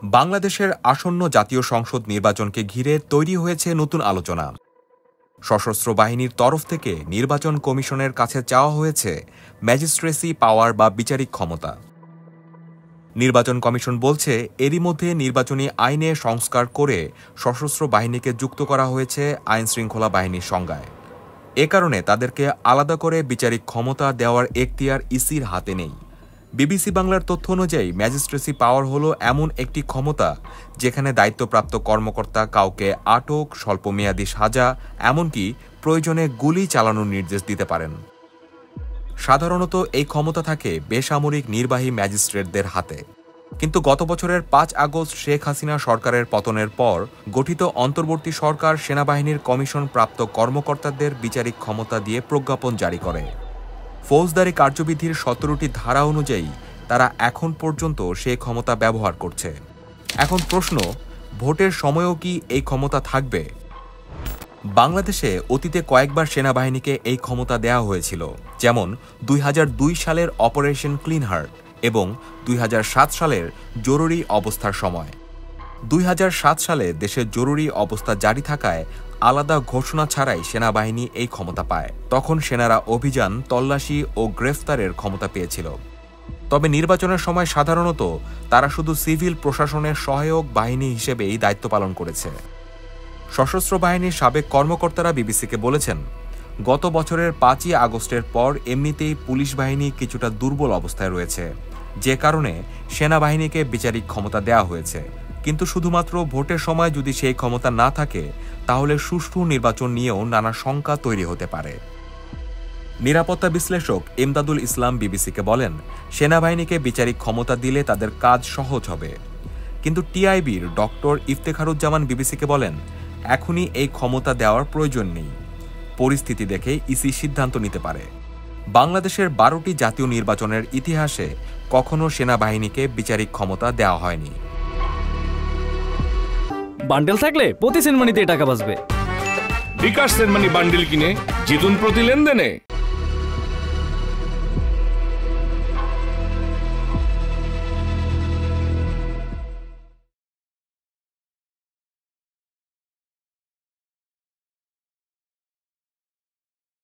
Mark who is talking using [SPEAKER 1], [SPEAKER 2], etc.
[SPEAKER 1] বাংলাদেশের আসন্ন জাতীয় সংসদ নির্বাচনকে ঘিরে তৈরি হয়েছে নতুন আলোচনা। সশস্ত্র বাহিনীর তরফ থেকে নির্বাচন কমিশনের কাছে চাওয়া হয়েছে ম্যাজিস্ট্রেসি পাওয়ার বা বিচারিক ক্ষমতা। নির্বাচন কমিশন বলছে, এরই মধ্যে নির্বাচনী আইনে সংস্কার করে সশস্ত্র বাহিনীকে যুক্ত করা হয়েছে আইনশৃঙ্খলা বাহিনীর সংজ্ঞায়। এ কারণে তাদেরকে আলাদা করে বিচারিক ক্ষমতা দেওয়ার এখতিয়ার ইসির হাতে নেই। বিবিসি বাংলার তথ্য অনুযায়ী ম্যাজিস্ট্রেসি পাওয়ার হলো এমন একটি ক্ষমতা যেখানে দায়িত্বপ্রাপ্ত কর্মকর্তা কাউকে আটক, স্বল্পমেয়াদী সাজা, এমনকি প্রয়োজনে গুলি চালানোর নির্দেশ দিতে পারেন। সাধারণত এই ক্ষমতা থাকে বেসামরিক নির্বাহী ম্যাজিস্ট্রেটদের হাতে, কিন্তু গত বছরের ৫ আগস্ট শেখ হাসিনা সরকারের পতনের পর গঠিত অন্তর্বর্তী সরকার সেনাবাহিনীর কমিশন প্রাপ্ত কর্মকর্তাদের বিচারিক ক্ষমতা দিয়ে প্রজ্ঞাপন জারি করে। ফৌজদারি কার্যবিধির ১৭টি ধারা অনুযায়ী তারা এখন পর্যন্ত সেই ক্ষমতা ব্যবহার করছে। এখন প্রশ্ন, ভোটের সময়ও কি এই ক্ষমতা থাকবে? বাংলাদেশে অতীতে কয়েকবার সেনাবাহিনীকে এই ক্ষমতা দেওয়া হয়েছিল, যেমন ২০০২ সালের অপারেশন ক্লিন হার্ট এবং ২০০৭ সালের জরুরি অবস্থার সময়। ২০০৭ সালে দেশে জরুরি অবস্থা জারি থাকায় আলাদা ঘোষণা ছাড়াই সেনাবাহিনী এই ক্ষমতা পায়। তখন সেনারা অভিযান, তল্লাশি ও গ্রেফতারের ক্ষমতা পেয়েছিল। তবে নির্বাচনের সময় সাধারণত তারা শুধু সিভিল প্রশাসনের সহায়ক বাহিনী হিসেবেই দায়িত্ব পালন করেছে। সশস্ত্র বাহিনীর সাবেক কর্মকর্তারা বিবিসিকে বলেছেন, গত বছরের ৫ই আগস্টের পর এমনিতেই পুলিশ বাহিনী কিছুটা দুর্বল অবস্থায় রয়েছে, যে কারণে সেনাবাহিনীকে বিচারিক ক্ষমতা দেওয়া হয়েছে। কিন্তু শুধুমাত্র ভোটের সময় যদি সেই ক্ষমতা না থাকে, তাহলে সুষ্ঠু নির্বাচন নিয়েও নানা শঙ্কা তৈরি হতে পারে। নিরাপত্তা বিশ্লেষক ইমদাদুল ইসলাম বিবিসিকে বলেন, সেনাবাহিনীকে বিচারিক ক্ষমতা দিলে তাদের কাজ সহজ হবে। কিন্তু টিআইবির ডক্টর ইফতেখারুজ্জামান বিবিসিকে বলেন, এখনই এই ক্ষমতা দেওয়ার প্রয়োজন নেই। পরিস্থিতি দেখে ইসি সিদ্ধান্ত নিতে পারে। বাংলাদেশের ১২টি জাতীয় নির্বাচনের ইতিহাসে কখনো সেনাবাহিনীকে বিচারিক ক্ষমতা দেওয়া হয়নি।
[SPEAKER 2] বান্ডেল থাকলে প্রতি সেনমানিতে টাকা বাঁচবে।
[SPEAKER 3] বিকাশ সেনমানি বান্ডেল কিনে জিতুন প্রতি লেনদেনে।